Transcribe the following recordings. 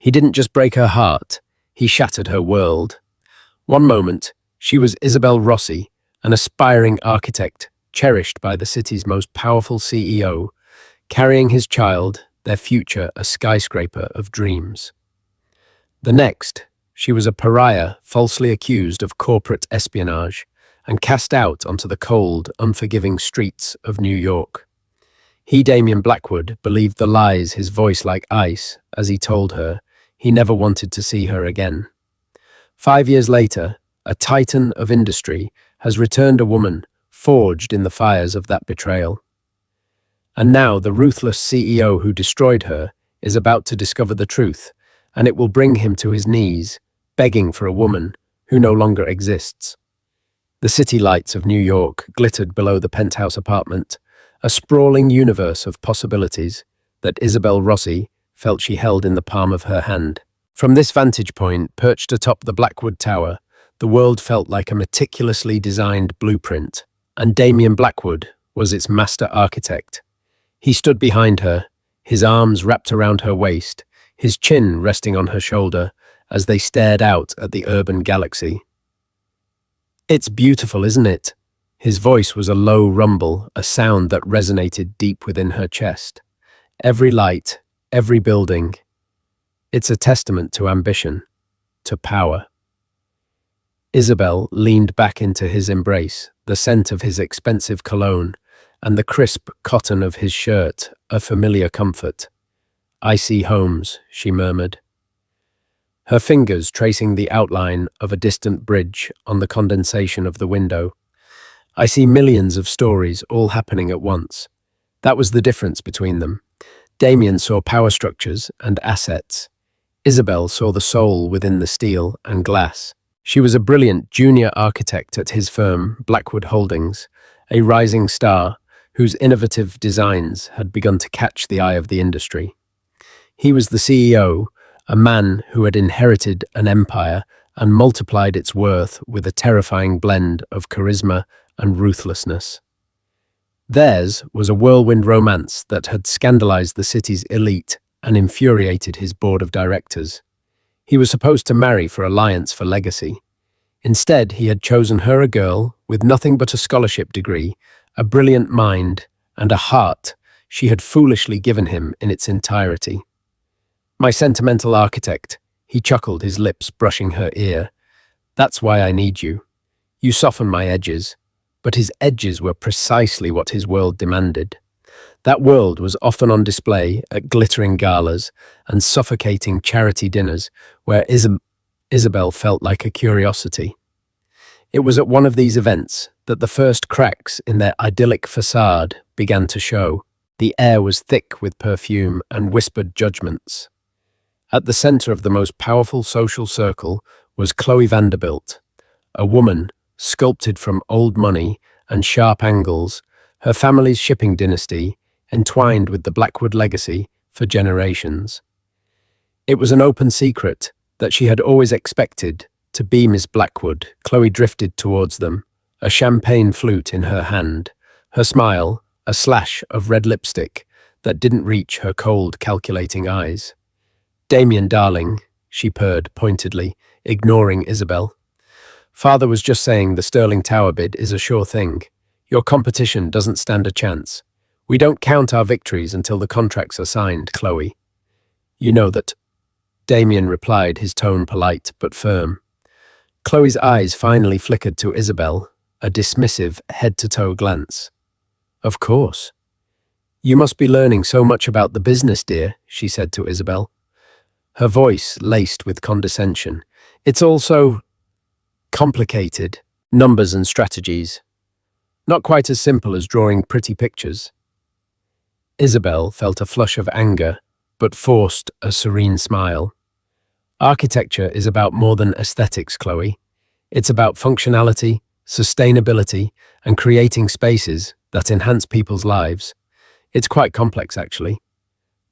He didn't just break her heart, he shattered her world. One moment, she was Isabel Rossi, an aspiring architect, cherished by the city's most powerful CEO, carrying his child, their future a skyscraper of dreams. The next, she was a pariah falsely accused of corporate espionage and cast out onto the cold, unforgiving streets of New York. He, Damien Blackwood, believed the lies, his voice like ice, as he told her he never wanted to see her again. 5 years later, a titan of industry has returned, a woman forged in the fires of that betrayal. And now the ruthless CEO who destroyed her is about to discover the truth, and it will bring him to his knees, begging for a woman who no longer exists. The city lights of New York glittered below the penthouse apartment, a sprawling universe of possibilities that Isabel Rossi felt she held in the palm of her hand. From this vantage point, perched atop the Blackwood Tower, the world felt like a meticulously designed blueprint, and Damien Blackwood was its master architect. He stood behind her, his arms wrapped around her waist, his chin resting on her shoulder as they stared out at the urban galaxy. "It's beautiful, isn't it?" His voice was a low rumble, a sound that resonated deep within her chest. Every light, every building. It's a testament to ambition, to power. Isabel leaned back into his embrace, the scent of his expensive cologne and the crisp cotton of his shirt, a familiar comfort. "I see homes," she murmured, her fingers tracing the outline of a distant bridge on the condensation of the window. "I see millions of stories all happening at once." That was the difference between them. Damien saw power structures and assets. Isabel saw the soul within the steel and glass. She was a brilliant junior architect at his firm, Blackwood Holdings, a rising star whose innovative designs had begun to catch the eye of the industry. He was the CEO, a man who had inherited an empire and multiplied its worth with a terrifying blend of charisma and ruthlessness. Theirs was a whirlwind romance that had scandalized the city's elite and infuriated his board of directors. He was supposed to marry for alliance for legacy. Instead, he had chosen her, a girl with nothing but a scholarship degree, a brilliant mind, and a heart she had foolishly given him in its entirety. "My sentimental architect," he chuckled, his lips brushing her ear. "That's why I need you. You soften my edges." But his edges were precisely what his world demanded. That world was often on display at glittering galas and suffocating charity dinners where Isabel felt like a curiosity. It was at one of these events that the first cracks in their idyllic facade began to show. The air was thick with perfume and whispered judgments. At the center of the most powerful social circle was Chloe Vanderbilt, a woman sculpted from old money and sharp angles, her family's shipping dynasty entwined with the Blackwood legacy for generations. It was an open secret that she had always expected to be Miss Blackwood. Chloe drifted towards them, a champagne flute in her hand, her smile a slash of red lipstick that didn't reach her cold, calculating eyes. "Damien, darling," she purred pointedly, ignoring Isabel. "Father was just saying the Sterling Tower bid is a sure thing. Your competition doesn't stand a chance. We don't count our victories until the contracts are signed, Chloe." "You know that," Damien replied, his tone polite but firm. Chloe's eyes finally flickered to Isabel, a dismissive head-to-toe glance. "Of course. You must be learning so much about the business, dear," she said to Isabel, her voice laced with condescension. "It's all so complicated, numbers and strategies. Not quite as simple as drawing pretty pictures." Isabel felt a flush of anger, but forced a serene smile. "Architecture is about more than aesthetics, Chloe. It's about functionality, sustainability, and creating spaces that enhance people's lives. It's quite complex, actually."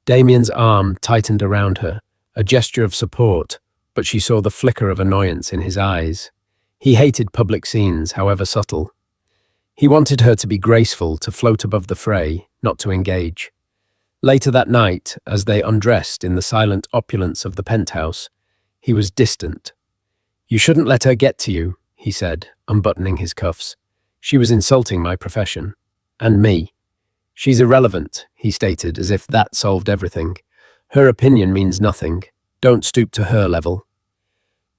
Damien's arm tightened around her, a gesture of support, but she saw the flicker of annoyance in his eyes. He hated public scenes, however subtle. He wanted her to be graceful, to float above the fray, not to engage. Later that night, as they undressed in the silent opulence of the penthouse, he was distant. "You shouldn't let her get to you," he said, unbuttoning his cuffs. "She was insulting my profession. And me. She's irrelevant," he stated, as if that solved everything. "Her opinion means nothing. Don't stoop to her level."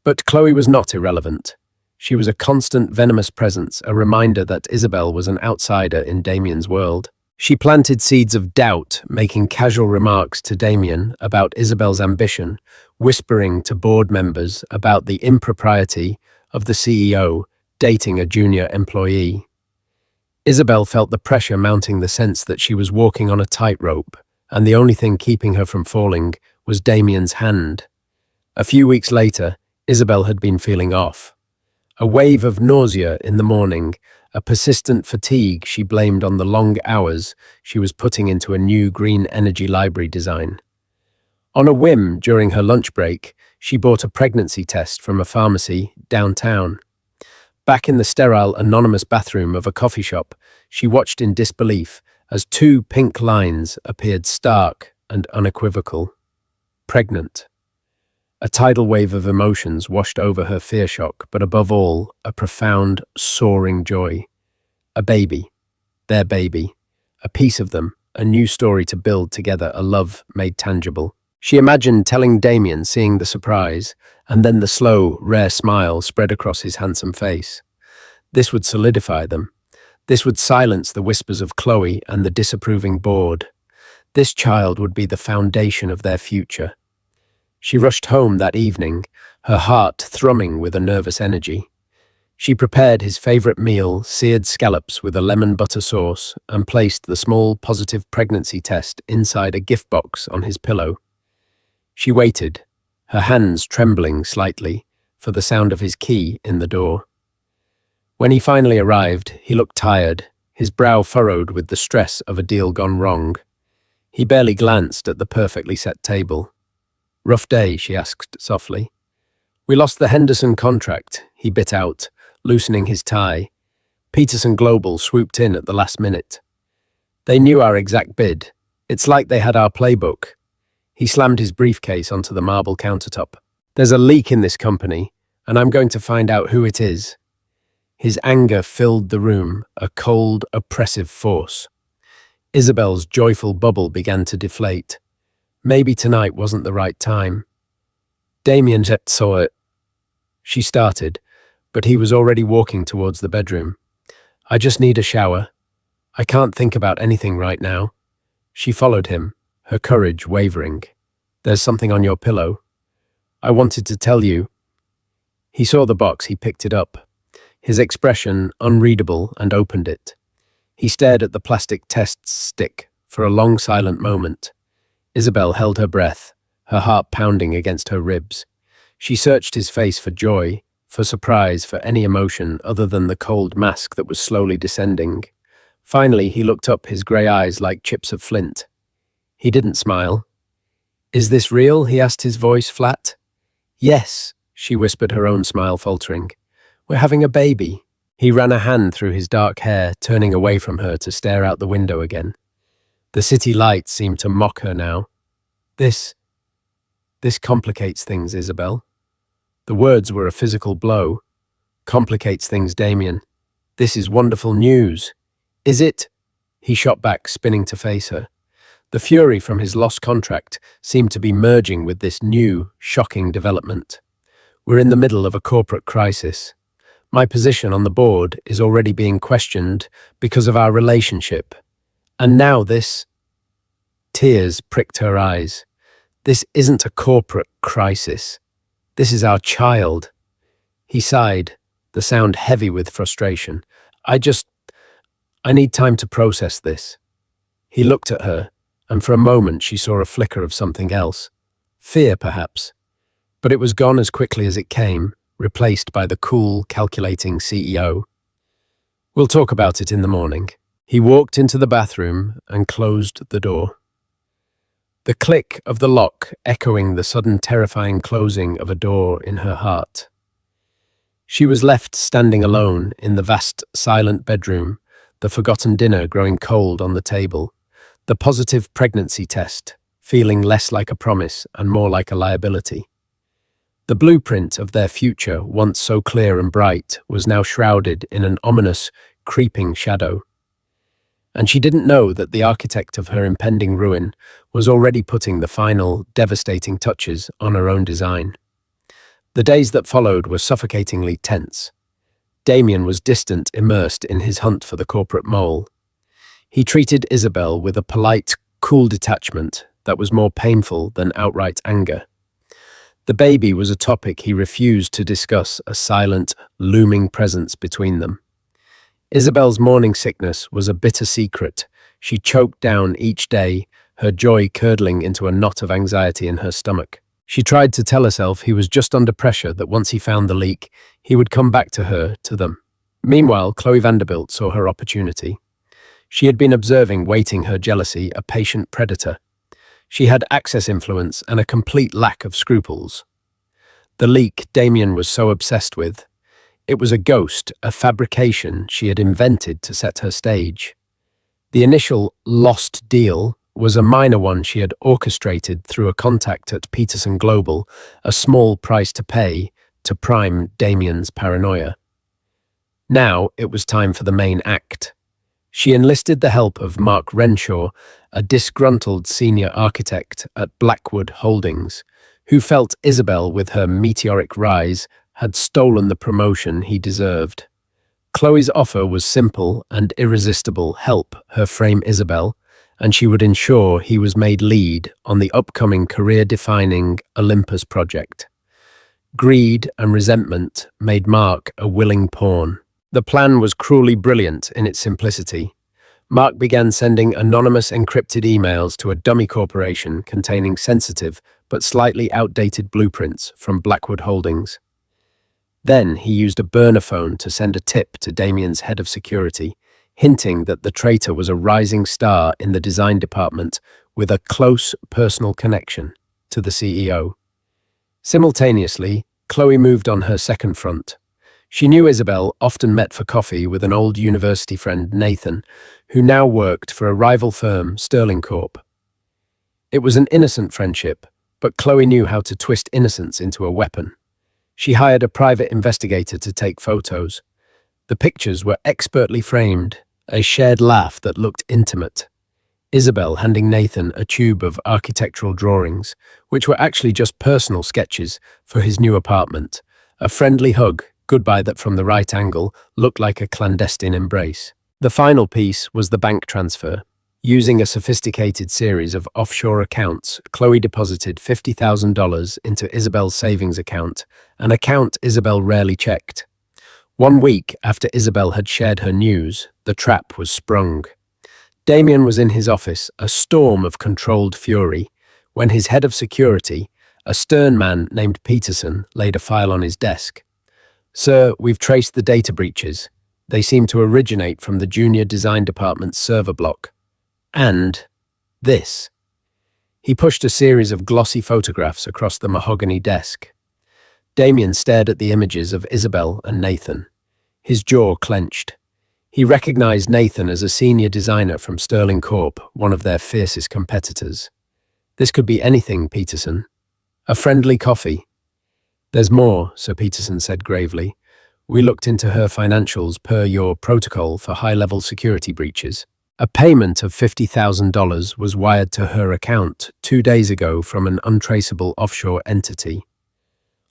But Chloe was not irrelevant. She was a constant venomous presence, a reminder that Isabel was an outsider in Damien's world. She planted seeds of doubt, making casual remarks to Damien about Isabel's ambition, whispering to board members about the impropriety of the CEO dating a junior employee. Isabel felt the pressure mounting, the sense that she was walking on a tightrope, and the only thing keeping her from falling was Damien's hand. A few weeks later, Isabel had been feeling off. A wave of nausea in the morning, a persistent fatigue she blamed on the long hours she was putting into a new green energy library design. On a whim, during her lunch break, she bought a pregnancy test from a pharmacy downtown. Back in the sterile, anonymous bathroom of a coffee shop, she watched in disbelief as two pink lines appeared, stark and unequivocal. Pregnant. A tidal wave of emotions washed over her, fear, shock, but above all, a profound, soaring joy. A baby. Their baby. A piece of them, a new story to build together, a love made tangible. She imagined telling Damien, seeing the surprise, and then the slow, rare smile spread across his handsome face. This would solidify them. This would silence the whispers of Chloe and the disapproving board. This child would be the foundation of their future. She rushed home that evening, her heart thrumming with a nervous energy. She prepared his favorite meal, seared scallops with a lemon butter sauce, and placed the small positive pregnancy test inside a gift box on his pillow. She waited, her hands trembling slightly, for the sound of his key in the door. When he finally arrived, he looked tired, his brow furrowed with the stress of a deal gone wrong. He barely glanced at the perfectly set table. "Rough day?" she asked softly. "We lost the Henderson contract," he bit out, loosening his tie. "Peterson Global swooped in at the last minute. They knew our exact bid. It's like they had our playbook." He slammed his briefcase onto the marble countertop. "There's a leak in this company, and I'm going to find out who it is." His anger filled the room, a cold, oppressive force. Isabel's joyful bubble began to deflate. Maybe tonight wasn't the right time. Damien saw it. She started, but he was already walking towards the bedroom. "I just need a shower. I can't think about anything right now." She followed him, her courage wavering. "There's something on your pillow. I wanted to tell you." He saw the box, he picked it up. His expression unreadable, and opened it. He stared at the plastic test stick for a long silent moment. Isabel held her breath, her heart pounding against her ribs. She searched his face for joy, for surprise, for any emotion other than the cold mask that was slowly descending. Finally, he looked up, his grey eyes like chips of flint. He didn't smile. "Is this real?" he asked, his voice flat. "Yes," she whispered, her own smile faltering. "We're having a baby." He ran a hand through his dark hair, turning away from her to stare out the window again. The city lights seemed to mock her now. This complicates things, Isabel." The words were a physical blow. "Complicates things, Damien. This is wonderful news." "Is it?" He shot back, spinning to face her. The fury from his lost contract seemed to be merging with this new, shocking development. "We're in the middle of a corporate crisis. My position on the board is already being questioned because of our relationship. And now this..." Tears pricked her eyes. "This isn't a corporate crisis. This is our child." He sighed, the sound heavy with frustration. I need time to process this." He looked at her, and for a moment she saw a flicker of something else. Fear, perhaps. But it was gone as quickly as it came, replaced by the cool, calculating CEO. "We'll talk about it in the morning." He walked into the bathroom and closed the door. The click of the lock echoing the sudden terrifying closing of a door in her heart. She was left standing alone in the vast, silent bedroom, the forgotten dinner growing cold on the table, The positive pregnancy test, feeling less like a promise and more like a liability. The blueprint of their future, once so clear and bright, was now shrouded in an ominous, creeping shadow. And she didn't know that the architect of her impending ruin was already putting the final, devastating touches on her own design. The days that followed were suffocatingly tense. Damien was distant, immersed in his hunt for the corporate mole. He treated Isabel with a polite, cool detachment that was more painful than outright anger. The baby was a topic he refused to discuss, a silent, looming presence between them. Isabel's morning sickness was a bitter secret. She choked down each day, her joy curdling into a knot of anxiety in her stomach. She tried to tell herself he was just under pressure, that once he found the leak, he would come back to her, to them. Meanwhile, Chloe Vanderbilt saw her opportunity. She had been observing, waiting her jealousy, a patient predator. She had access influence and a complete lack of scruples. The leak Damien was so obsessed with. It was a ghost, a fabrication she had invented to set her stage. The initial lost deal was a minor one she had orchestrated through a contact at Peterson Global, a small price to pay to prime Damien's paranoia. Now it was time for the main act. She enlisted the help of Mark Renshaw, a disgruntled senior architect at Blackwood Holdings, who felt Isabel, with her meteoric rise, had stolen the promotion he deserved. Chloe's offer was simple and irresistible: help her frame Isabel, and she would ensure he was made lead on the upcoming career-defining Olympus project. Greed and resentment made Mark a willing pawn. The plan was cruelly brilliant in its simplicity. Mark began sending anonymous encrypted emails to a dummy corporation containing sensitive but slightly outdated blueprints from Blackwood Holdings. Then he used a burner phone to send a tip to Damien's head of security, hinting that the traitor was a rising star in the design department with a close personal connection to the CEO. Simultaneously, Chloe moved on her second front. She knew Isabel often met for coffee with an old university friend, Nathan, who now worked for a rival firm, Sterling Corp. It was an innocent friendship, but Chloe knew how to twist innocence into a weapon. She hired a private investigator to take photos. The pictures were expertly framed, a shared laugh that looked intimate. Isabel handing Nathan a tube of architectural drawings, which were actually just personal sketches for his new apartment. A friendly hug, goodbye that from the right angle looked like a clandestine embrace. The final piece was the bank transfer. Using a sophisticated series of offshore accounts, Chloe deposited $50,000 into Isabel's savings account, an account Isabel rarely checked. 1 week after Isabel had shared her news, the trap was sprung. Damien was in his office, a storm of controlled fury, when his head of security, a stern man named Peterson, laid a file on his desk. "Sir, we've traced the data breaches. They seem to originate from the junior design department's server block. And this." He pushed a series of glossy photographs across the mahogany desk. Damien stared at the images of Isabel and Nathan. His jaw clenched. He recognized Nathan as a senior designer from Sterling Corp, one of their fiercest competitors. "This could be anything, Peterson. A friendly coffee." "There's more," Sir Peterson said gravely. "We looked into her financials per your protocol for high-level security breaches. A payment of $50,000 was wired to her account 2 days ago from an untraceable offshore entity.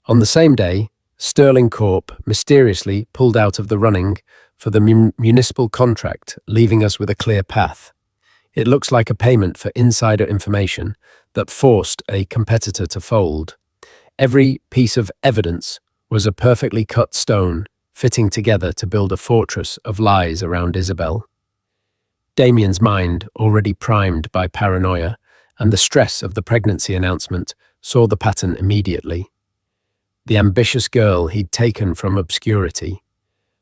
On the same day, Sterling Corp mysteriously pulled out of the running for the municipal contract, leaving us with a clear path. It looks like a payment for insider information that forced a competitor to fold. Every piece of evidence was a perfectly cut stone, fitting together to build a fortress of lies around Isabel." Damien's mind, already primed by paranoia and the stress of the pregnancy announcement, saw the pattern immediately. The ambitious girl he'd taken from obscurity,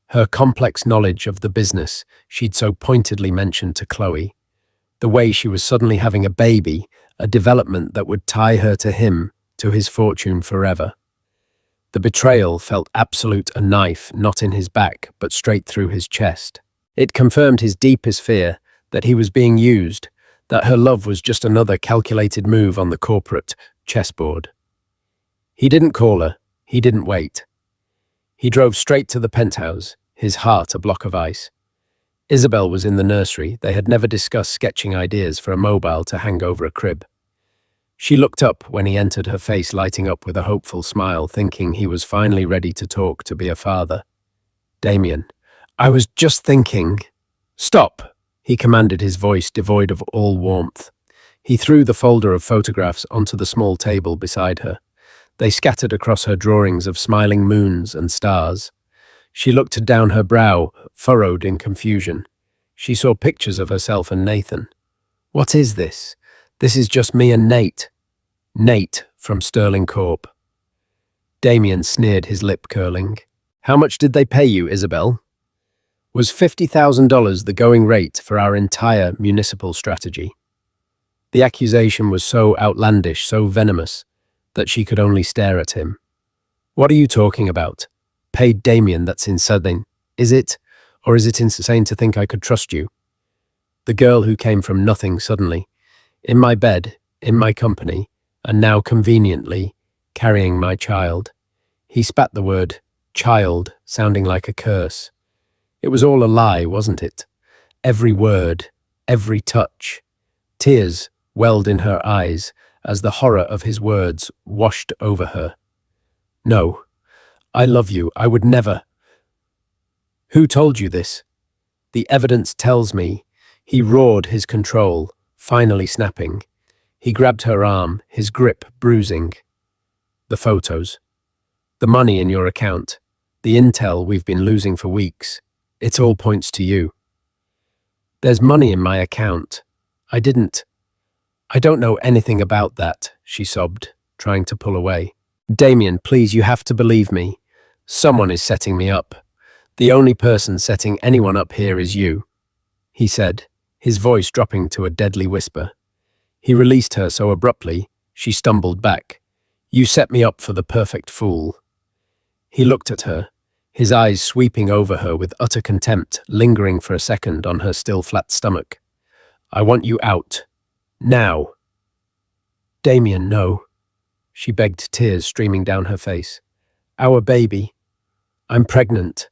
her complex knowledge of the business she'd so pointedly mentioned to Chloe, the way she was suddenly having a baby, a development that would tie her to him, to his fortune forever. The betrayal felt absolute, a knife not in his back but straight through his chest. It confirmed his deepest fear, that he was being used, that her love was just another calculated move on the corporate chessboard. He didn't call her. He didn't wait. He drove straight to the penthouse, his heart a block of ice. Isabel was in the nursery. They had never discussed sketching ideas for a mobile to hang over a crib. She looked up when he entered, her face lighting up with a hopeful smile, thinking he was finally ready to talk, to be a father. "Damien, I was just thinking—" "Stop!" he commanded, his voice devoid of all warmth. He threw the folder of photographs onto the small table beside her. They scattered across her drawings of smiling moons and stars. She looked down, her brow furrowed in confusion. She saw pictures of herself and Nathan. "What is this? This is just me and Nate." "Nate from Sterling Corp." Damien sneered, his lip curling. "How much did they pay you, Isabel?" "Was $50,000 the going rate for our entire municipal strategy?" The accusation was so outlandish, so venomous, that she could only stare at him. "What are you talking about?" "Paid Damien, that's insane. Is it? Or is it insane to think I could trust you?" The girl who came from nothing suddenly, in my bed, in my company, and now conveniently carrying my child. He spat the word child, sounding like a curse. It was all a lie, wasn't it? Every word, every touch. Tears welled in her eyes as the horror of his words washed over her. "No, I love you. I would never." "Who told you this?" "The evidence tells me." He roared, his control finally snapping. He grabbed her arm, his grip bruising. "The photos. The money in your account. The intel we've been losing for weeks. It all points to you." "There's money in my account. I don't know anything about that," she sobbed, trying to pull away. "Damien, please, you have to believe me. Someone is setting me up. The only person setting anyone up here is you," he said, his voice dropping to a deadly whisper. He released her so abruptly, she stumbled back. "You set me up for the perfect fool." He looked at her, his eyes sweeping over her with utter contempt, lingering for a second on her still flat stomach. "I want you out. Now." "Damien, no," she begged, tears streaming down her face. "Our baby. I'm pregnant.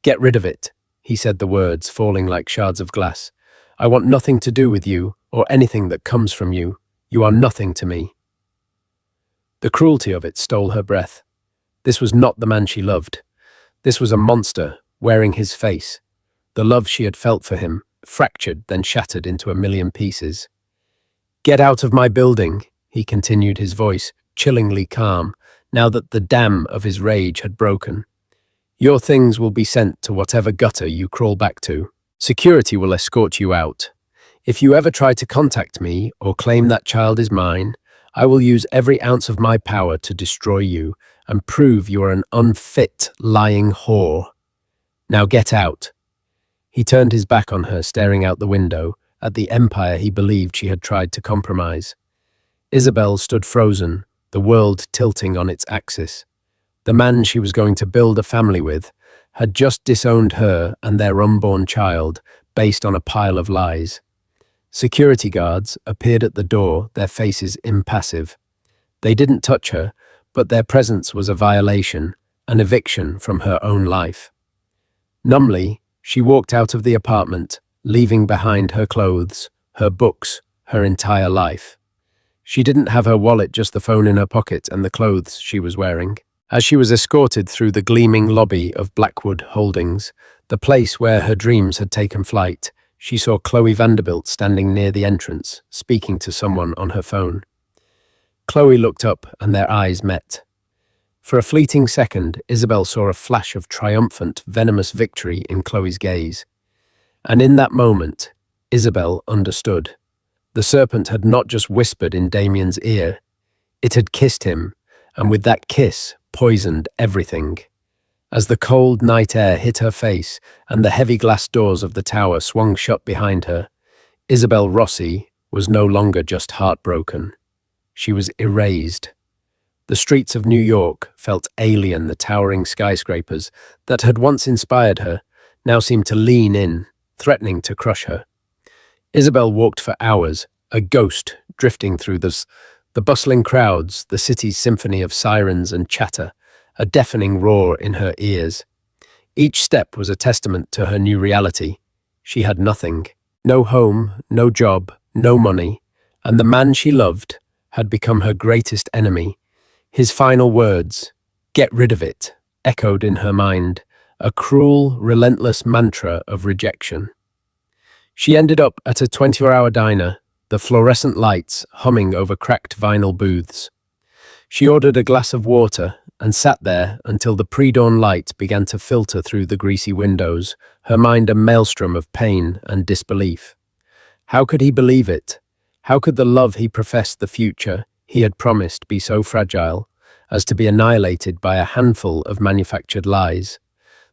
Get rid of it," he said, the words falling like shards of glass. "I want nothing to do with you or anything that comes from you. You are nothing to me." The cruelty of it stole her breath. This was not the man she loved. This was a monster wearing his face. The love she had felt for him, fractured, then shattered into a million pieces. "Get out of my building," he continued, his voice chillingly calm, now that the dam of his rage had broken. "Your things will be sent to whatever gutter you crawl back to. Security will escort you out. If you ever try to contact me or claim that child is mine, I will use every ounce of my power to destroy you and prove you are an unfit, lying whore. Now get out." He turned his back on her, staring out the window at the empire he believed she had tried to compromise. Isabel stood frozen, the world tilting on its axis. The man she was going to build a family with had just disowned her and their unborn child based on a pile of lies. Security guards appeared at the door, their faces impassive. They didn't touch her, but their presence was a violation, an eviction from her own life. Numbly, she walked out of the apartment, leaving behind her clothes, her books, her entire life. She didn't have her wallet, just the phone in her pocket and the clothes she was wearing. As she was escorted through the gleaming lobby of Blackwood Holdings, the place where her dreams had taken flight, she saw Chloe Vanderbilt standing near the entrance, speaking to someone on her phone. Chloe looked up and their eyes met. For a fleeting second, Isabel saw a flash of triumphant, venomous victory in Chloe's gaze. And in that moment, Isabel understood. The serpent had not just whispered in Damien's ear, it had kissed him, and with that kiss, poisoned everything. As the cold night air hit her face and the heavy glass doors of the tower swung shut behind her, Isabel Rossi was no longer just heartbroken. She was erased. The streets of New York felt alien. The towering skyscrapers that had once inspired her now seemed to lean in, threatening to crush her. Isabel walked for hours, a ghost drifting through the bustling crowds, the city's symphony of sirens and chatter, a deafening roar in her ears. Each step was a testament to her new reality. She had nothing. No home, no job, no money, and the man she loved had become her greatest enemy. His final words, "Get rid of it," echoed in her mind, a cruel, relentless mantra of rejection. She ended up at a 24-hour diner, the fluorescent lights humming over cracked vinyl booths. She ordered a glass of water and sat there until the pre-dawn light began to filter through the greasy windows, her mind a maelstrom of pain and disbelief. How could he believe it? How could the love he professed, the future he had promised, be so fragile as to be annihilated by a handful of manufactured lies?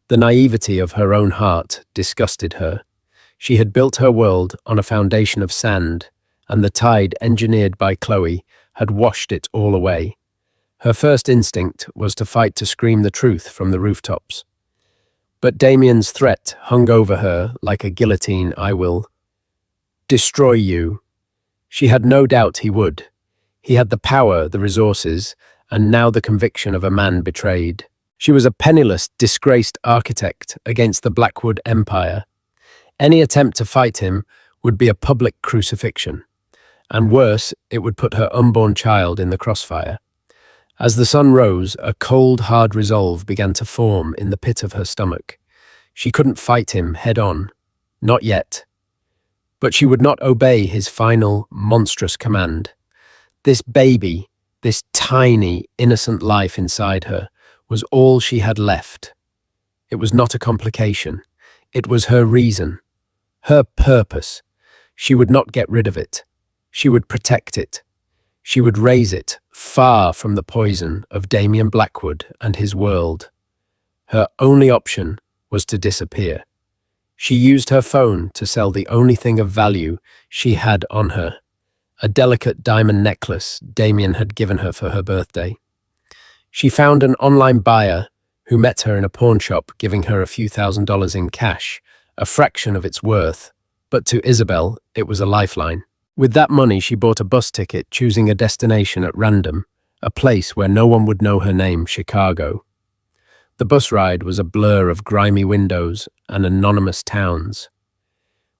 The naivety of her own heart disgusted her. She had built her world on a foundation of sand, and the tide engineered by Chloe had washed it all away. Her first instinct was to fight, to scream the truth from the rooftops. But Damien's threat hung over her like a guillotine. "I will destroy you." She had no doubt he would. He had the power, the resources, and now the conviction of a man betrayed. She was a penniless, disgraced architect against the Blackwood Empire. Any attempt to fight him would be a public crucifixion. And worse, it would put her unborn child in the crossfire. As the sun rose, a cold, hard resolve began to form in the pit of her stomach. She couldn't fight him head-on. Not yet. But she would not obey his final, monstrous command. This baby, this tiny, innocent life inside her, was all she had left. It was not a complication. It was her reason, her purpose. She would not get rid of it. She would protect it. She would raise it far from the poison of Damien Blackwood and his world. Her only option was to disappear. She used her phone to sell the only thing of value she had on her, a delicate diamond necklace Damien had given her for her birthday. She found an online buyer who met her in a pawn shop, giving her a few $1,000s in cash, a fraction of its worth, but to Isabel, it was a lifeline. With that money, she bought a bus ticket, choosing a destination at random, a place where no one would know her name, Chicago. The bus ride was a blur of grimy windows and anonymous towns.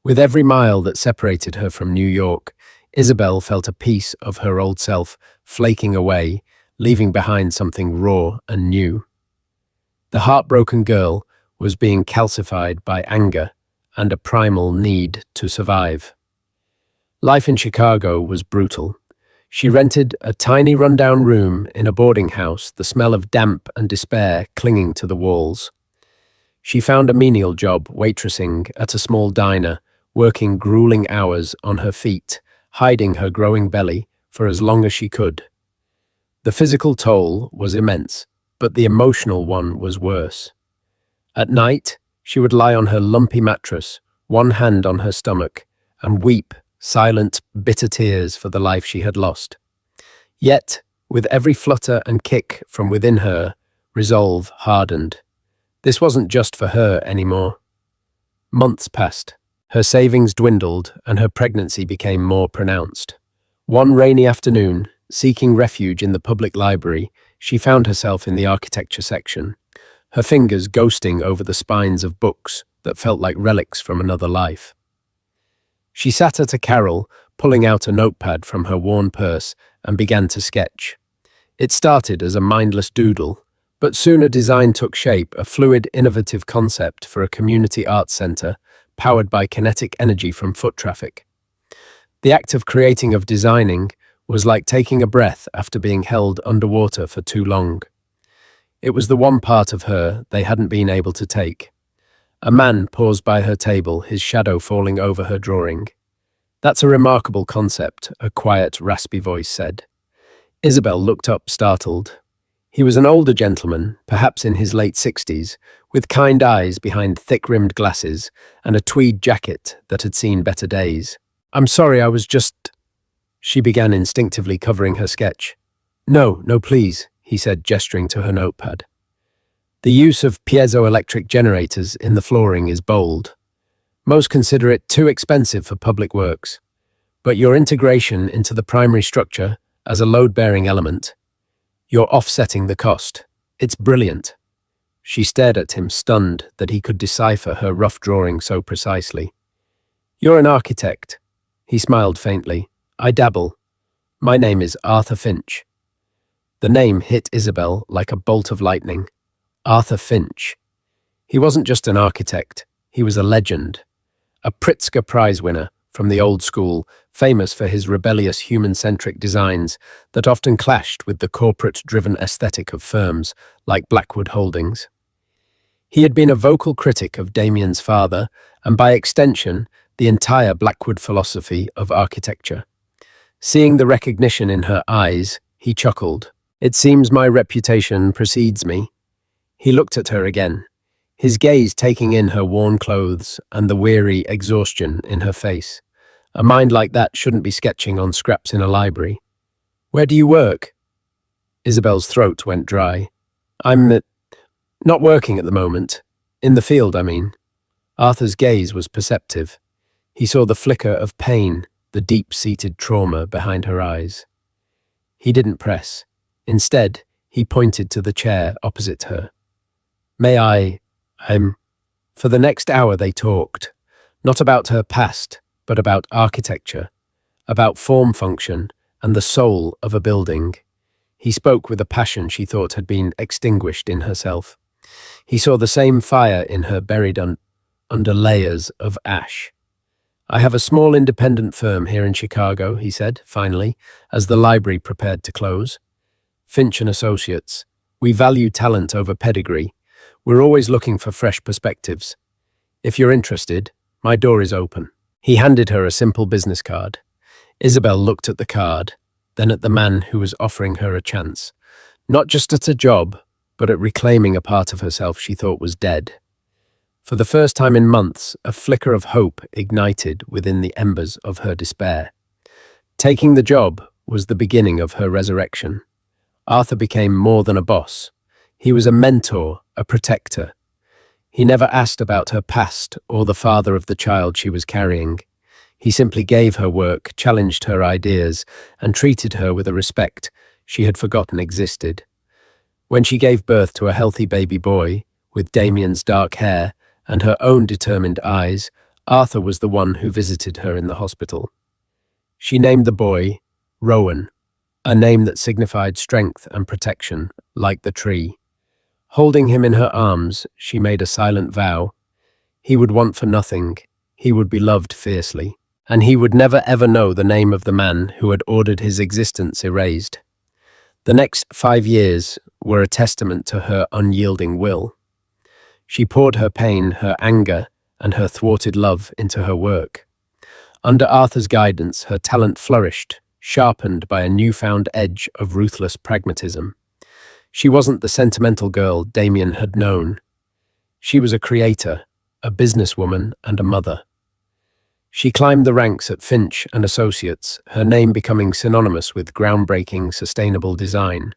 With every mile that separated her from New York, Isabel felt a piece of her old self flaking away, leaving behind something raw and new. The heartbroken girl was being calcified by anger and a primal need to survive. Life in Chicago was brutal. She rented a tiny rundown room in a boarding house, the smell of damp and despair clinging to the walls. She found a menial job waitressing at a small diner, working grueling hours on her feet, hiding her growing belly for as long as she could. The physical toll was immense, but the emotional one was worse. At night, she would lie on her lumpy mattress, one hand on her stomach, and weep silent, bitter tears for the life she had lost. Yet, with every flutter and kick from within her, resolve hardened. This wasn't just for her anymore. Months passed. Her savings dwindled and her pregnancy became more pronounced. One rainy afternoon, seeking refuge in the public library, she found herself in the architecture section, her fingers ghosting over the spines of books that felt like relics from another life. She sat at a carrel, pulling out a notepad from her worn purse, and began to sketch. It started as a mindless doodle, but soon a design took shape, a fluid, innovative concept for a community arts center powered by kinetic energy from foot traffic. The act of creating, of designing, was like taking a breath after being held underwater for too long. It was the one part of her they hadn't been able to take. A man paused by her table, his shadow falling over her drawing. "That's a remarkable concept," a quiet, raspy voice said. Isabel looked up, startled. He was an older gentleman, perhaps in his late 60s, with kind eyes behind thick-rimmed glasses and a tweed jacket that had seen better days. "I'm sorry, I was just—" She began instinctively covering her sketch. No, please," he said, gesturing to her notepad. "The use of piezoelectric generators in the flooring is bold. Most consider it too expensive for public works. But your integration into the primary structure as a load-bearing element, you're offsetting the cost. It's brilliant. She stared at him, stunned that he could decipher her rough drawing so precisely. You're an architect. He smiled faintly. I dabble. My name is Arthur Finch. The name hit Isabel like a bolt of lightning. Arthur Finch. He wasn't just an architect. He was a legend. A Pritzker Prize winner from the old school, famous for his rebellious human-centric designs that often clashed with the corporate-driven aesthetic of firms like Blackwood Holdings. He had been a vocal critic of Damien's father, and by extension, the entire Blackwood philosophy of architecture. Seeing the recognition in her eyes, he chuckled. It seems my reputation precedes me. He looked at her again, his gaze taking in her worn clothes and the weary exhaustion in her face. A mind like that shouldn't be sketching on scraps in a library. Where do you work? Isabel's throat went dry. I'm not working at the moment. In the field, I mean. Arthur's gaze was perceptive. He saw the flicker of pain, the deep-seated trauma behind her eyes. He didn't press. Instead, he pointed to the chair opposite her. May I'm... For the next hour they talked, not about her past, but about architecture, about form function and the soul of a building. He spoke with a passion she thought had been extinguished in herself. He saw the same fire in her buried under layers of ash. I have a small independent firm here in Chicago, he said, finally, as the library prepared to close. Finch and Associates. We value talent over pedigree. We're always looking for fresh perspectives. If you're interested, my door is open. He handed her a simple business card. Isabel looked at the card, then at the man who was offering her a chance. Not just at a job, but at reclaiming a part of herself she thought was dead. For the first time in months, a flicker of hope ignited within the embers of her despair. Taking the job was the beginning of her resurrection. Arthur became more than a boss. He was a mentor, a protector. He never asked about her past or the father of the child she was carrying. He simply gave her work, challenged her ideas, and treated her with a respect she had forgotten existed. When she gave birth to a healthy baby boy, with Damien's dark hair and her own determined eyes, Arthur was the one who visited her in the hospital. She named the boy Rowan, a name that signified strength and protection, like the tree. Holding him in her arms, she made a silent vow. He would want for nothing, he would be loved fiercely, and he would never ever know the name of the man who had ordered his existence erased. The next 5 years were a testament to her unyielding will. She poured her pain, her anger, and her thwarted love into her work. Under Arthur's guidance, her talent flourished, sharpened by a newfound edge of ruthless pragmatism. She wasn't the sentimental girl Damien had known. She was a creator, a businesswoman, and a mother. She climbed the ranks at Finch and Associates, her name becoming synonymous with groundbreaking, sustainable design.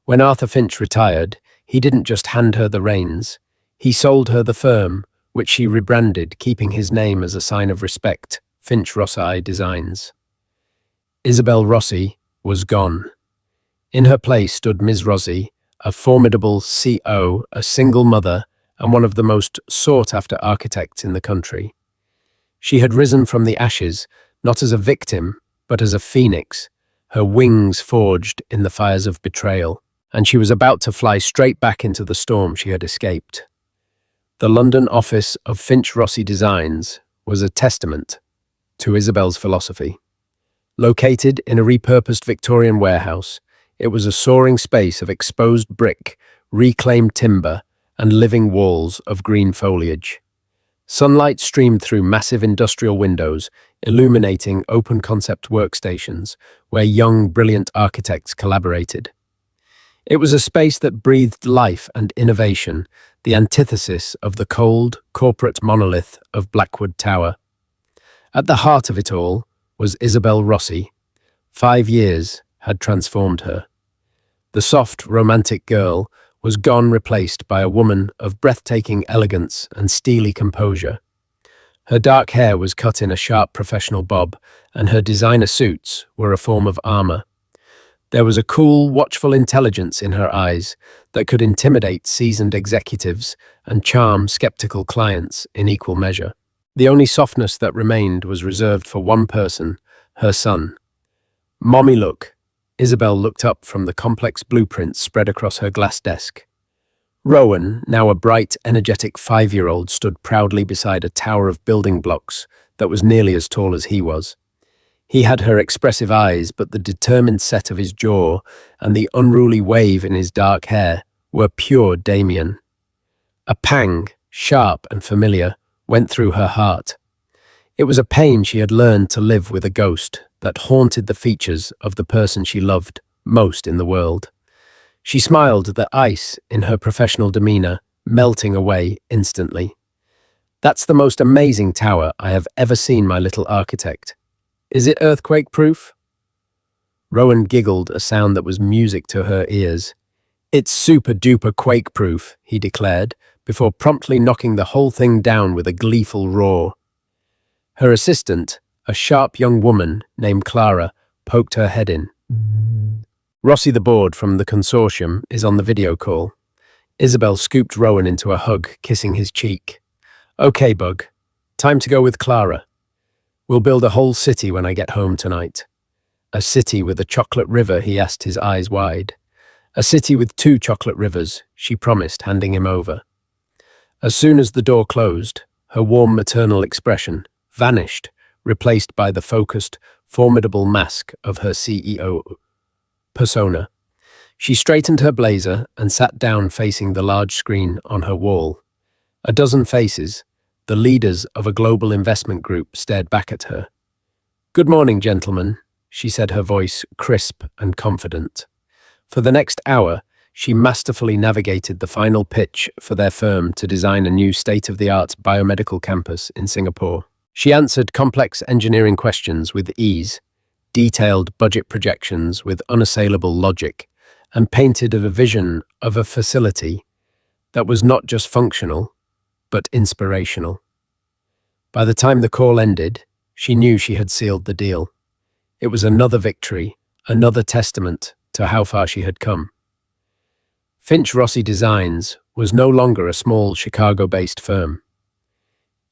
When Arthur Finch retired, he didn't just hand her the reins. He sold her the firm, which she rebranded, keeping his name as a sign of respect, Finch Rossi Designs. Isabel Rossi was gone. In her place stood Ms. Rossi, a formidable CO, a single mother, and one of the most sought-after architects in the country. She had risen from the ashes, not as a victim, but as a phoenix, her wings forged in the fires of betrayal, and she was about to fly straight back into the storm she had escaped. The London office of Finch Rossi Designs was a testament to Isabel's philosophy. Located in a repurposed Victorian warehouse, it was a soaring space of exposed brick, reclaimed timber, and living walls of green foliage. Sunlight streamed through massive industrial windows, illuminating open-concept workstations where young, brilliant architects collaborated. It was a space that breathed life and innovation, the antithesis of the cold, corporate monolith of Blackwood Tower. At the heart of it all was Isabel Rossi. 5 years had transformed her. The soft, romantic girl was gone, replaced by a woman of breathtaking elegance and steely composure. Her dark hair was cut in a sharp professional bob, and her designer suits were a form of armor. There was a cool, watchful intelligence in her eyes that could intimidate seasoned executives and charm skeptical clients in equal measure. The only softness that remained was reserved for one person, her son. "Mommy, look." Isabel looked up from the complex blueprints spread across her glass desk. Rowan, now a bright, energetic 5-year-old, stood proudly beside a tower of building blocks that was nearly as tall as he was. He had her expressive eyes, but the determined set of his jaw and the unruly wave in his dark hair were pure Damien. A pang, sharp and familiar, went through her heart. It was a pain she had learned to live with, a ghost that haunted the features of the person she loved most in the world. She smiled, the ice in her professional demeanor melting away instantly. "That's the most amazing tower I have ever seen, my little architect. Is it earthquake-proof?" Rowan giggled, a sound that was music to her ears. "It's super-duper quake-proof," he declared, before promptly knocking the whole thing down with a gleeful roar. Her assistant, a sharp young woman named Clara, poked her head in. "Rossi, the board from the consortium, is on the video call." Isabel scooped Rowan into a hug, kissing his cheek. "Okay, Bug. Time to go with Clara. We'll build a whole city when I get home tonight." "A city with a chocolate river?" he asked, his eyes wide. "A city with 2 chocolate rivers," she promised, handing him over. As soon as the door closed, her warm maternal expression vanished, replaced by the focused, formidable mask of her CEO persona. She straightened her blazer and sat down facing the large screen on her wall. A dozen faces, the leaders of a global investment group, stared back at her. "Good morning, gentlemen," she said, her voice crisp and confident. For the next hour, she masterfully navigated the final pitch for their firm to design a new state-of-the-art biomedical campus in Singapore. She answered complex engineering questions with ease, detailed budget projections with unassailable logic, and painted a vision of a facility that was not just functional, but inspirational. By the time the call ended, she knew she had sealed the deal. It was another victory, another testament to how far she had come. Finch Rossi Designs was no longer a small Chicago-based firm.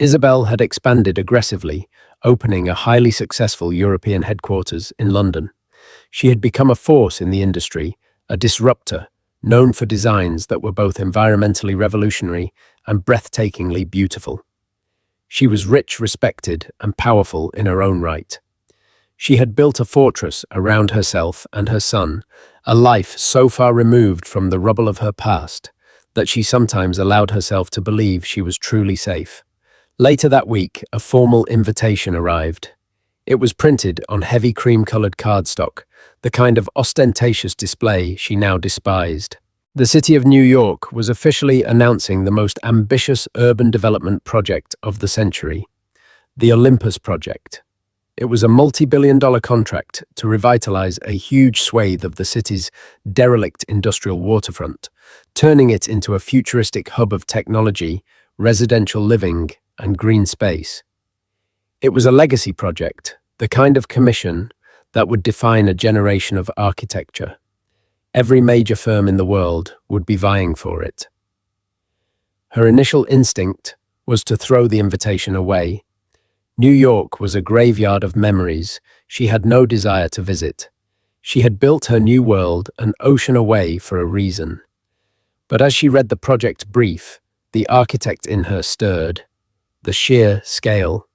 Isabel had expanded aggressively, opening a highly successful European headquarters in London. She had become a force in the industry, a disruptor, known for designs that were both environmentally revolutionary and breathtakingly beautiful. She was rich, respected, and powerful in her own right. She had built a fortress around herself and her son, a life so far removed from the rubble of her past that she sometimes allowed herself to believe she was truly safe. Later that week, a formal invitation arrived. It was printed on heavy cream-colored cardstock, the kind of ostentatious display she now despised. The city of New York was officially announcing the most ambitious urban development project of the century, the Olympus Project. It was a multi-billion-dollar contract to revitalize a huge swathe of the city's derelict industrial waterfront, turning it into a futuristic hub of technology, residential living, and green space. It was a legacy project, the kind of commission that would define a generation of architecture. Every major firm in the world would be vying for it. Her initial instinct was to throw the invitation away. New York was a graveyard of memories she had no desire to visit. She had built her new world an ocean away for a reason. But as she read the project brief, the architect in her stirred. The sheer scale,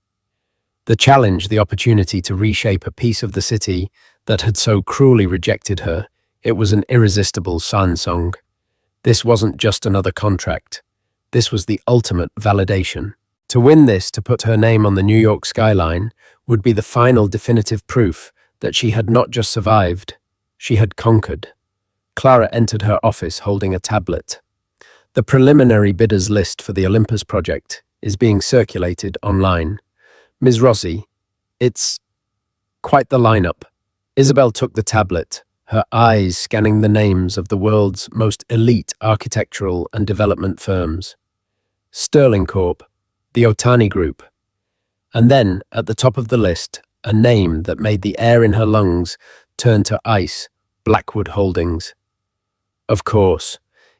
the challenge, the opportunity to reshape a piece of the city that had so cruelly rejected her, it was an irresistible song. This wasn't just another contract. This was the ultimate validation. To win this, to put her name on the New York skyline, would be the final definitive proof that she had not just survived, she had conquered. Clara entered her office holding a tablet. The preliminary bidders list for the Olympus project is being circulated online. Ms. Rossi, it's quite the lineup. Isabel took the tablet, her eyes scanning the names of the world's most elite architectural and development firms. Sterling Corp, the Otani Group, And then, at the top of the list, a name that made the air in her lungs turn to ice: Blackwood Holdings. Of course,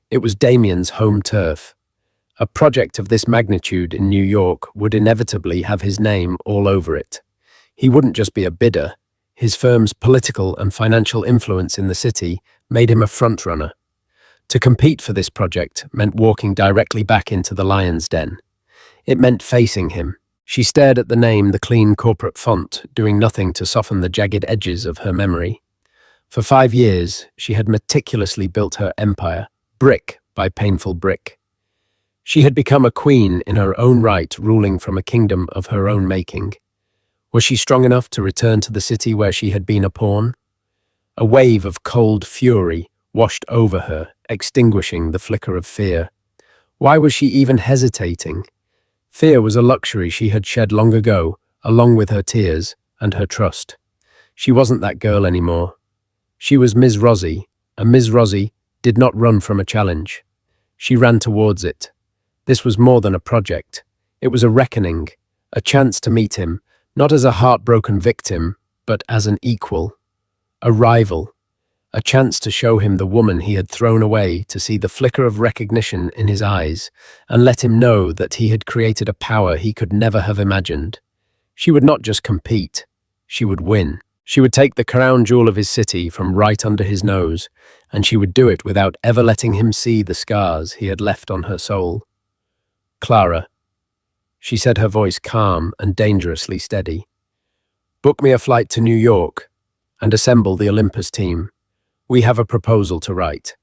it was Damien's home turf. A project of this magnitude in New York would inevitably have his name all over it. He wouldn't just be a bidder. His firm's political and financial influence in the city made him a frontrunner. To compete for this project meant walking directly back into the lion's den. It meant facing him. She stared at the name, the clean corporate font, doing nothing to soften the jagged edges of her memory. For 5 years, she had meticulously built her empire, brick by painful brick. She had become a queen in her own right, ruling from a kingdom of her own making. Was she strong enough to return to the city where she had been a pawn? A wave of cold fury washed over her, extinguishing the flicker of fear. Why was she even hesitating? Fear was a luxury she had shed long ago, along with her tears and her trust. She wasn't that girl anymore. She was Ms. Rossi, and Ms. Rossi did not run from a challenge. She ran towards it. This was more than a project. It was a reckoning, a chance to meet him, not as a heartbroken victim, but as an equal, a rival, a chance to show him the woman he had thrown away, to see the flicker of recognition in his eyes, and let him know that he had created a power he could never have imagined. She would not just compete, she would win. She would take the crown jewel of his city from right under his nose, and she would do it without ever letting him see the scars he had left on her soul. "Clara," she said, her voice calm and dangerously steady, "book me a flight to New York and assemble the Olympus team. We have a proposal to write."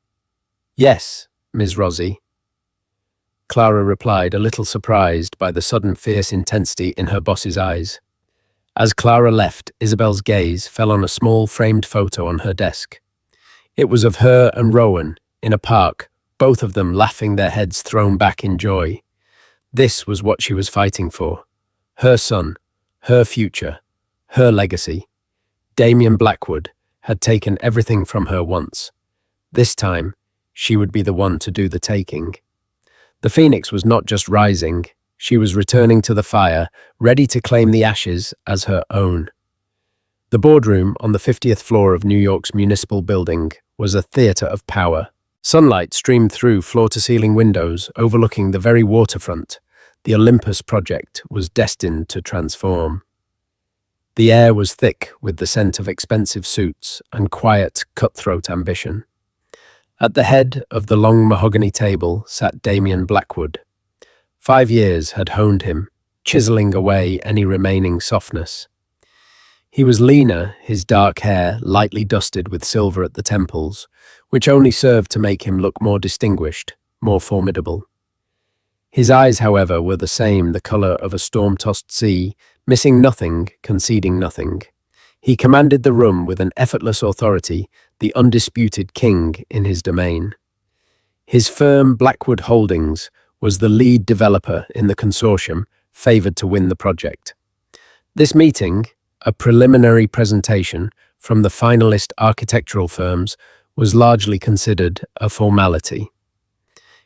"Yes, Ms. Rossi," Clara replied, a little surprised by the sudden fierce intensity in her boss's eyes. As Clara left, Isabel's gaze fell on a small framed photo on her desk. It was of her and Rowan in a park, both of them laughing, their heads thrown back in joy. This was what she was fighting for. Her son, her future, her legacy. Damien Blackwood had taken everything from her once. This time, she would be the one to do the taking. The phoenix was not just rising, she was returning to the fire, ready to claim the ashes as her own. The boardroom on the 50th floor of New York's municipal building was a theater of power. Sunlight streamed through floor-to-ceiling windows overlooking the very waterfront. The Olympus project was destined to transform. The air was thick with the scent of expensive suits and quiet, cutthroat ambition. At the head of the long mahogany table sat Damien Blackwood. 5 years had honed him, chiseling away any remaining softness. He was leaner, his dark hair lightly dusted with silver at the temples, which only served to make him look more distinguished, more formidable. His eyes, however, were the same, the color of a storm-tossed sea, missing nothing, conceding nothing. He commanded the room with an effortless authority, the undisputed king in his domain. His firm, Blackwood Holdings, was the lead developer in the consortium favored to win the project. This meeting, a preliminary presentation from the finalist architectural firms, was largely considered a formality.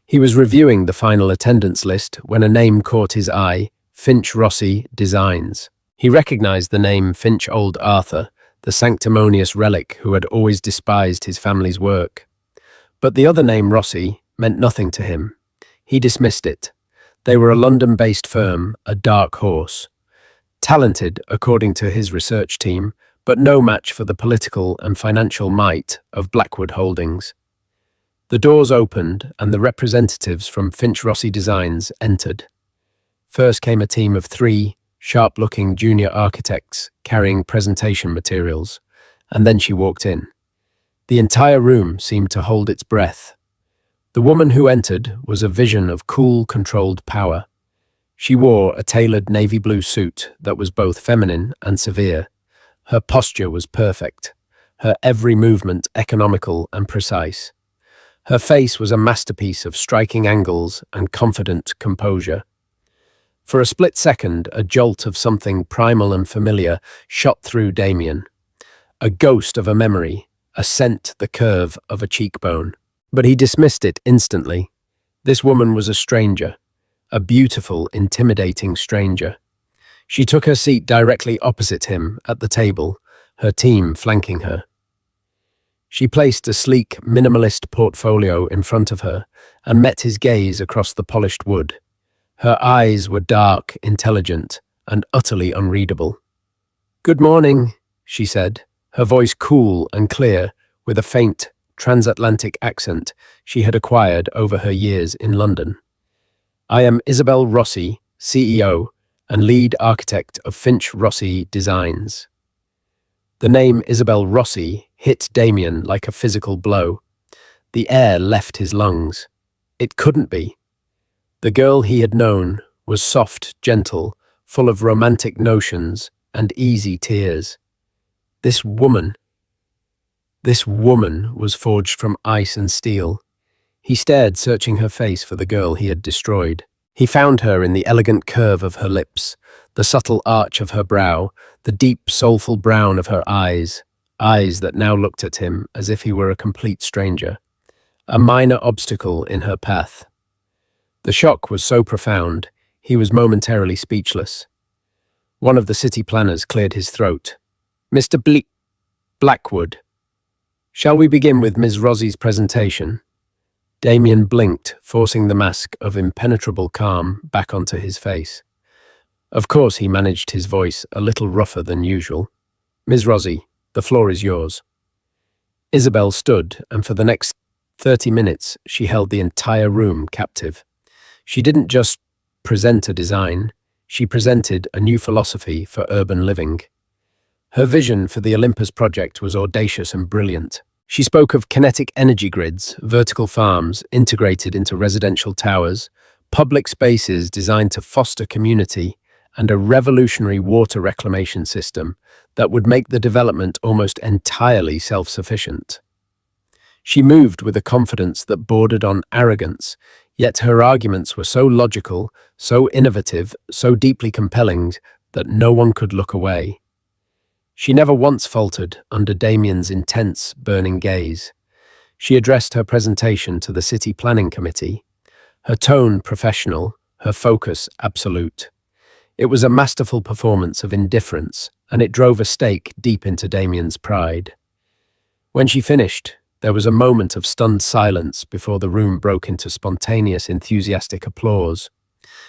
He was reviewing the final attendance list when a name caught his eye: Finch Rossi Designs. He recognized the name Finch Old Arthur, the sanctimonious relic who had always despised his family's work. But the other name, Rossi, meant nothing to him. He dismissed it. They were a London-based firm, a dark horse. Talented, according to his research team, but no match for the political and financial might of Blackwood Holdings. The doors opened and the representatives from Finch Rossi Designs entered. First came a team of 3 sharp-looking junior architects carrying presentation materials, and then she walked in. The entire room seemed to hold its breath. The woman who entered was a vision of cool, controlled power. She wore a tailored navy blue suit that was both feminine and severe. Her posture was perfect, her every movement economical and precise. Her face was a masterpiece of striking angles and confident composure. For a split second, a jolt of something primal and familiar shot through Damien. A ghost of a memory, a scent, the curve of a cheekbone. But he dismissed it instantly. This woman was a stranger, a beautiful, intimidating stranger. She took her seat directly opposite him at the table, her team flanking her. She placed a sleek, minimalist portfolio in front of her and met his gaze across the polished wood. Her eyes were dark, intelligent, and utterly unreadable. "Good morning," she said, her voice cool and clear, with a faint, transatlantic accent she had acquired over her years in London. "I am Isabel Rossi, CEO and lead architect of Finch Rossi Designs." The name Isabel Rossi hit Damien like a physical blow. The air left his lungs. It couldn't be. The girl he had known was soft, gentle, full of romantic notions and easy tears. This woman was forged from ice and steel. He stared, searching her face for the girl he had destroyed. He found her in the elegant curve of her lips, the subtle arch of her brow, the deep, soulful brown of her eyes that now looked at him as if he were a complete stranger. A minor obstacle in her path. The shock was so profound, he was momentarily speechless. One of the city planners cleared his throat. "Mr. Blackwood, shall we begin with Ms. Rossi's presentation?" Damien blinked, forcing the mask of impenetrable calm back onto his face. Of course, he managed his voice a little rougher than usual. "Ms. Rossi, the floor is yours." Isabel stood, and for the next 30 minutes, she held the entire room captive. She didn't just present a design, she presented a new philosophy for urban living. Her vision for the Olympus project was audacious and brilliant. She spoke of kinetic energy grids, vertical farms integrated into residential towers, public spaces designed to foster community, and a revolutionary water reclamation system that would make the development almost entirely self-sufficient. She moved with a confidence that bordered on arrogance, yet her arguments were so logical, so innovative, so deeply compelling that no one could look away. She never once faltered under Damien's intense, burning gaze. She addressed her presentation to the City Planning Committee, her tone professional, her focus absolute. It was a masterful performance of indifference, and it drove a stake deep into Damien's pride. When she finished, there was a moment of stunned silence before the room broke into spontaneous, enthusiastic applause.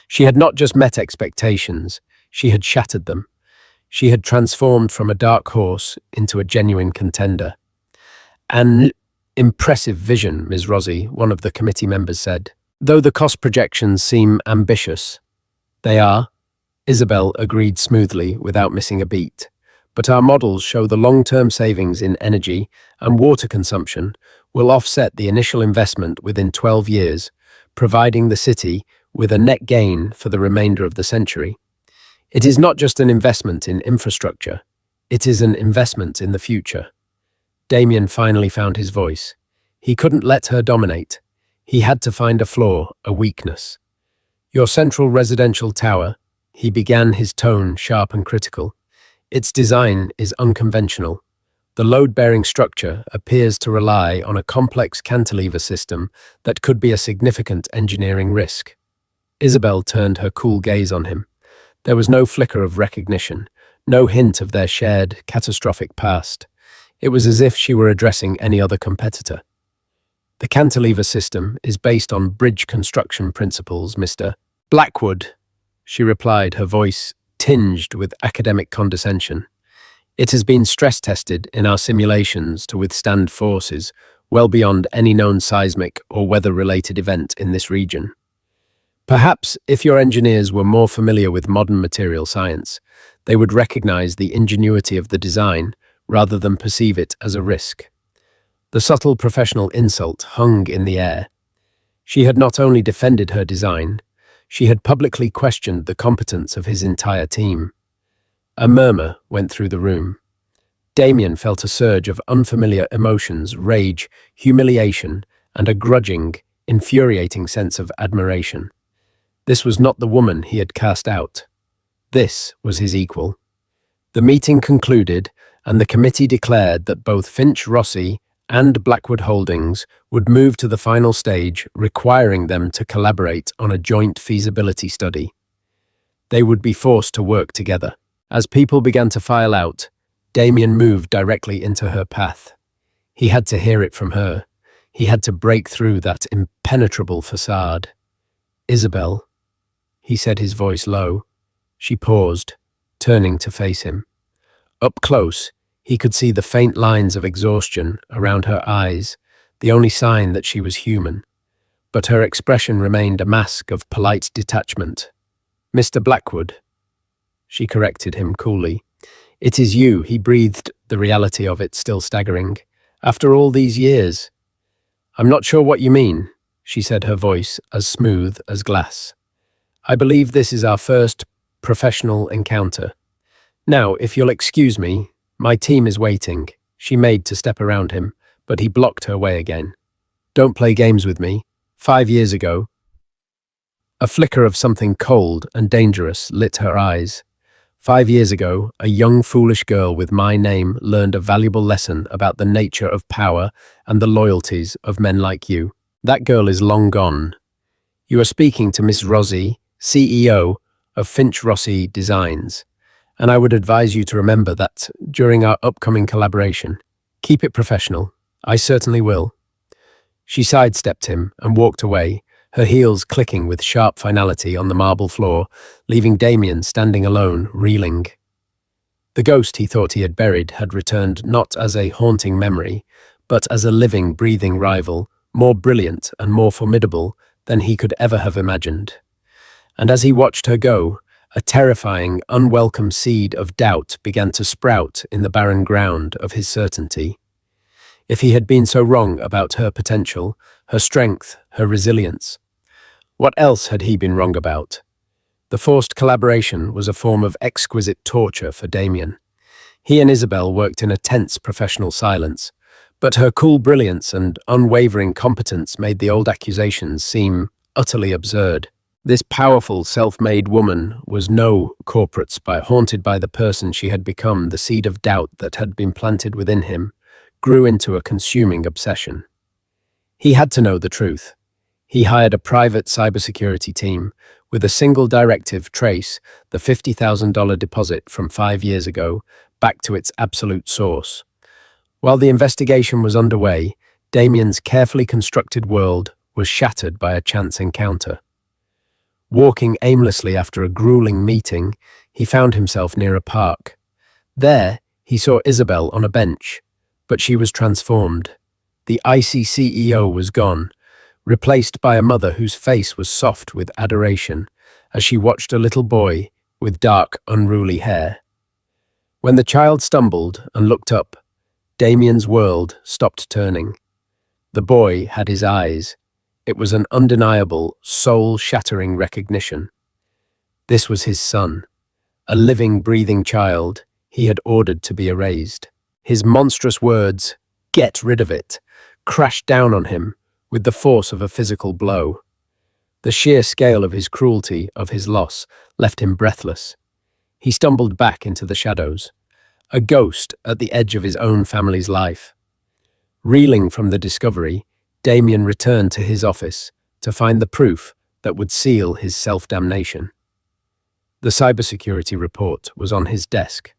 She had not just met expectations, she had shattered them. She had transformed from a dark horse into a genuine contender. "An impressive vision, Ms. Rossi," one of the committee members said. "Though the cost projections seem ambitious." "They are," Isabel agreed smoothly without missing a beat. "But our models show the long-term savings in energy and water consumption will offset the initial investment within 12 years, providing the city with a net gain for the remainder of the century. It is not just an investment in infrastructure, it is an investment in the future." Damien finally found his voice. He couldn't let her dominate. He had to find a flaw, a weakness. "Your central residential tower," he began, his tone sharp and critical. "Its design is unconventional. The load-bearing structure appears to rely on a complex cantilever system that could be a significant engineering risk." Isabel turned her cool gaze on him. There was no flicker of recognition, no hint of their shared, catastrophic past. It was as if she were addressing any other competitor. "The cantilever system is based on bridge construction principles, Mr. Blackwood," she replied, her voice tinged with academic condescension. "It has been stress-tested in our simulations to withstand forces well beyond any known seismic or weather-related event in this region. Perhaps if your engineers were more familiar with modern material science, they would recognize the ingenuity of the design rather than perceive it as a risk." The subtle professional insult hung in the air. She had not only defended her design, she had publicly questioned the competence of his entire team. A murmur went through the room. Damien felt a surge of unfamiliar emotions, rage, humiliation, and a grudging, infuriating sense of admiration. This was not the woman he had cast out. This was his equal. The meeting concluded, and the committee declared that both Finch Rossi and Blackwood Holdings would move to the final stage, requiring them to collaborate on a joint feasibility study. They would be forced to work together. As people began to file out, Damien moved directly into her path. He had to hear it from her. He had to break through that impenetrable facade. "Isabel," he said, his voice low. She paused, turning to face him. Up close, he could see the faint lines of exhaustion around her eyes, the only sign that she was human. But her expression remained a mask of polite detachment. "Mr. Blackwood," she corrected him coolly. "It is you," he breathed, the reality of it still staggering. "After all these years." "I'm not sure what you mean," she said, her voice as smooth as glass. "I believe this is our first professional encounter. Now, if you'll excuse me, my team is waiting." She made to step around him, but he blocked her way again. "Don't play games with me. 5 years ago." A flicker of something cold and dangerous lit her eyes. 5 years ago, a young, foolish girl with my name learned a valuable lesson about the nature of power and the loyalties of men like you. That girl is long gone. You are speaking to Miss Rossi, CEO of Finch Rossi Designs, and I would advise you to remember that during our upcoming collaboration. Keep it professional. I certainly will. She sidestepped him and walked away, her heels clicking with sharp finality on the marble floor, leaving Damien standing alone, reeling. The ghost he thought he had buried had returned not as a haunting memory, but as a living, breathing rival, more brilliant and more formidable than he could ever have imagined. And as he watched her go, a terrifying, unwelcome seed of doubt began to sprout in the barren ground of his certainty. If he had been so wrong about her potential, her strength, her resilience, what else had he been wrong about? The forced collaboration was a form of exquisite torture for Damien. He and Isabel worked in a tense professional silence, but her cool brilliance and unwavering competence made the old accusations seem utterly absurd. This powerful, self-made woman was no corporate spy, haunted by the person she had become. The seed of doubt that had been planted within him grew into a consuming obsession. He had to know the truth. He hired a private cybersecurity team with a single directive: trace the $50,000 deposit from 5 years ago back to its absolute source. While the investigation was underway, Damien's carefully constructed world was shattered by a chance encounter. Walking aimlessly after a grueling meeting, he found himself near a park. There, he saw Isabel on a bench, but she was transformed. The icy CEO was gone, replaced by a mother whose face was soft with adoration as she watched a little boy with dark, unruly hair. When the child stumbled and looked up, Damien's world stopped turning. The boy had his eyes. It was an undeniable, soul-shattering recognition. This was his son, a living, breathing child he had ordered to be erased. His monstrous words, "Get rid of it," crashed down on him with the force of a physical blow. The sheer scale of his cruelty, of his loss, left him breathless. He stumbled back into the shadows, a ghost at the edge of his own family's life. Reeling from the discovery, Damien returned to his office to find the proof that would seal his self-damnation. The cybersecurity report was on his desk.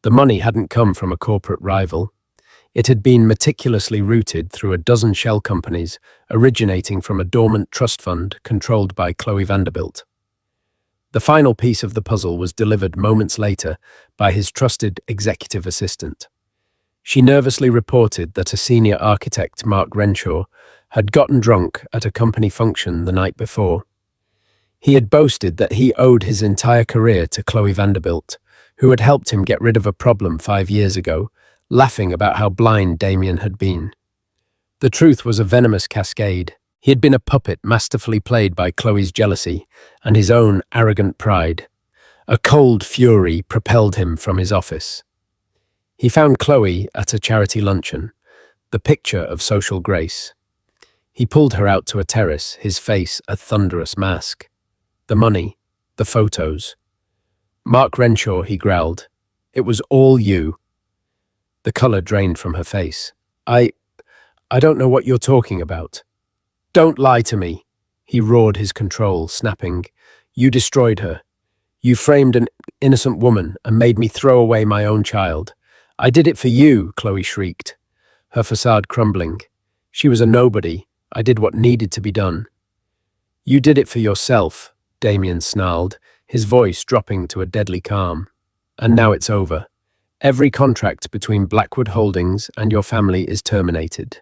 The money hadn't come from a corporate rival. It had been meticulously routed through a dozen shell companies originating from a dormant trust fund controlled by Chloe Vanderbilt. The final piece of the puzzle was delivered moments later by his trusted executive assistant. She nervously reported that a senior architect, Mark Renshaw, had gotten drunk at a company function the night before. He had boasted that he owed his entire career to Chloe Vanderbilt, who had helped him get rid of a problem 5 years ago, laughing about how blind Damien had been. The truth was a venomous cascade. He had been a puppet masterfully played by Chloe's jealousy and his own arrogant pride. A cold fury propelled him from his office. He found Chloe at a charity luncheon, the picture of social grace. He pulled her out to a terrace, his face a thunderous mask. The money, the photos. "Mark Renshaw," he growled. "It was all you." The color drained from her face. I don't know what you're talking about." "Don't lie to me," he roared, his control snapping. "You destroyed her. You framed an innocent woman and made me throw away my own child. I did it for you, Chloe shrieked, her facade crumbling. She was a nobody. I did what needed to be done. You did it for yourself, Damien snarled, his voice dropping to a deadly calm. And now it's over. Every contract between Blackwood Holdings and your family is terminated.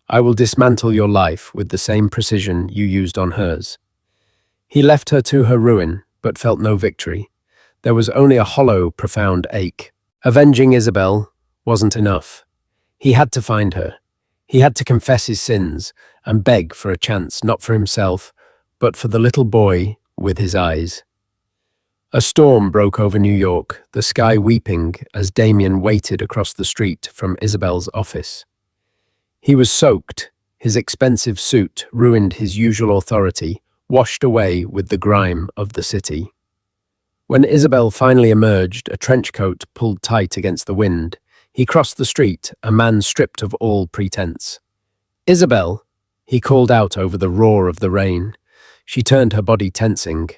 I will dismantle your life with the same precision you used on hers. He left her to her ruin, but felt no victory. There was only a hollow, profound ache. Avenging Isabel wasn't enough. He had to find her. He had to confess his sins and beg for a chance, not for himself, but for the little boy with his eyes. A storm broke over New York, the sky weeping as Damien waited across the street from Isabel's office. He was soaked. His expensive suit ruined his usual authority, washed away with the grime of the city. When Isabel finally emerged, a trench coat pulled tight against the wind, he crossed the street, a man stripped of all pretense. "Isabel," he called out over the roar of the rain. She turned, her body tensing.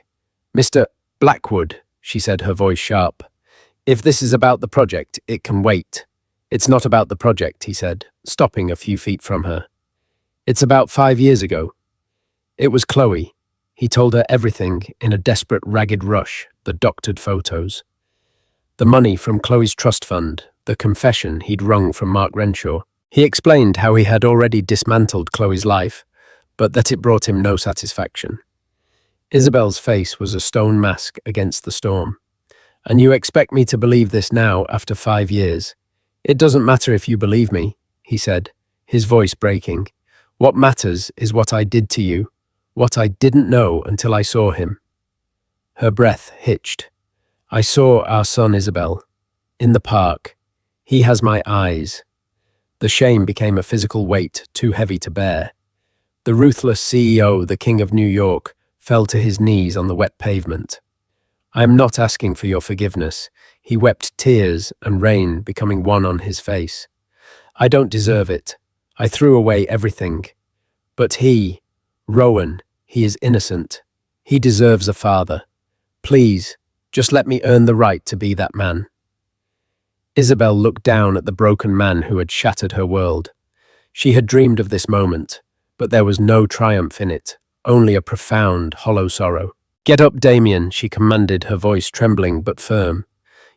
"Mr. Blackwood," she said, her voice sharp. "If this is about the project, it can wait." "It's not about the project," he said, stopping a few feet from her. "It's about 5 years ago. It was Chloe." He told her everything in a desperate, ragged rush, the doctored photos. The money from Chloe's trust fund, the confession he'd wrung from Mark Renshaw. He explained how he had already dismantled Chloe's life, but that it brought him no satisfaction. Isabel's face was a stone mask against the storm. "And you expect me to believe this now after 5 years? It doesn't matter if you believe me," he said, his voice breaking. "What matters is what I did to you, what I didn't know until I saw him." Her breath hitched. "I saw our son Isabel, in the park. He has my eyes." The shame became a physical weight too heavy to bear. The ruthless CEO, the King of New York, fell to his knees on the wet pavement. "I am not asking for your forgiveness." He wept, tears and rain becoming one on his face. "I don't deserve it. I threw away everything. But Rowan, he is innocent. He deserves a father. Please, just let me earn the right to be that man." Isabel looked down at the broken man who had shattered her world. She had dreamed of this moment, but there was no triumph in it, only a profound, hollow sorrow. "Get up, Damien," she commanded, her voice trembling but firm.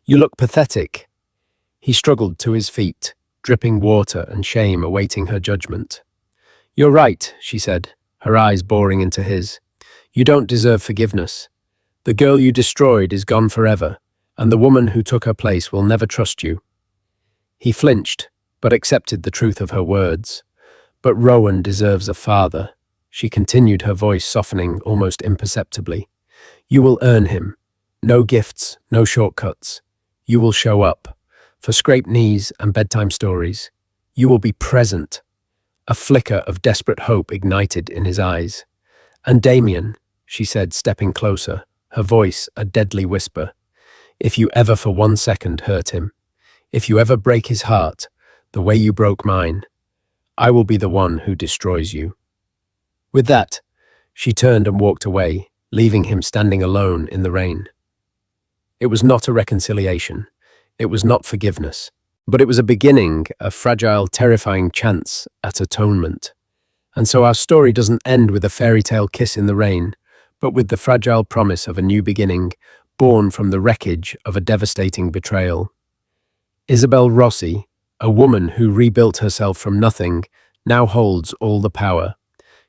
"You look pathetic." He struggled to his feet, dripping water and shame awaiting her judgment. "You're right," she said, her eyes boring into his. "You don't deserve forgiveness. The girl you destroyed is gone forever, and the woman who took her place will never trust you." He flinched, but accepted the truth of her words. "But Rowan deserves a father," she continued, her voice softening almost imperceptibly. "You will earn him. No gifts, no shortcuts. You will show up. For scraped knees and bedtime stories. You will be present." A flicker of desperate hope ignited in his eyes. "And Damien," she said, stepping closer, her voice a deadly whisper, "if you ever for 1 second hurt him, if you ever break his heart, the way you broke mine, I will be the one who destroys you." With that, she turned and walked away, leaving him standing alone in the rain. It was not a reconciliation. It was not forgiveness. But it was a beginning, a fragile, terrifying chance at atonement. And so our story doesn't end with a fairy tale kiss in the rain, but with the fragile promise of a new beginning, born from the wreckage of a devastating betrayal. Isabel Rossi, a woman who rebuilt herself from nothing, now holds all the power.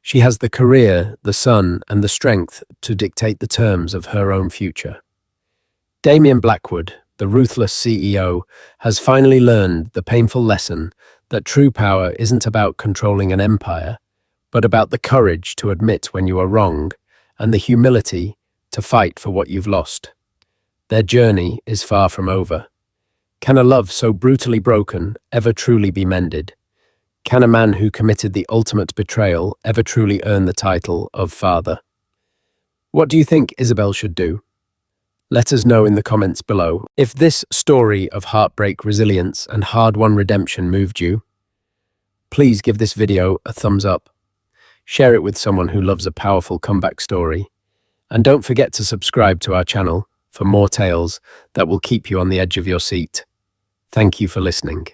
She has the career, the son, and the strength to dictate the terms of her own future. Damien Blackwood, the ruthless CEO, has finally learned the painful lesson that true power isn't about controlling an empire, but about the courage to admit when you are wrong and the humility to fight for what you've lost. Their journey is far from over. Can a love so brutally broken ever truly be mended? Can a man who committed the ultimate betrayal ever truly earn the title of father? What do you think Isabel should do? Let us know in the comments below. If this story of heartbreak, resilience, and hard-won redemption moved you, please give this video a thumbs up. Share it with someone who loves a powerful comeback story. And don't forget to subscribe to our channel for more tales that will keep you on the edge of your seat. Thank you for listening.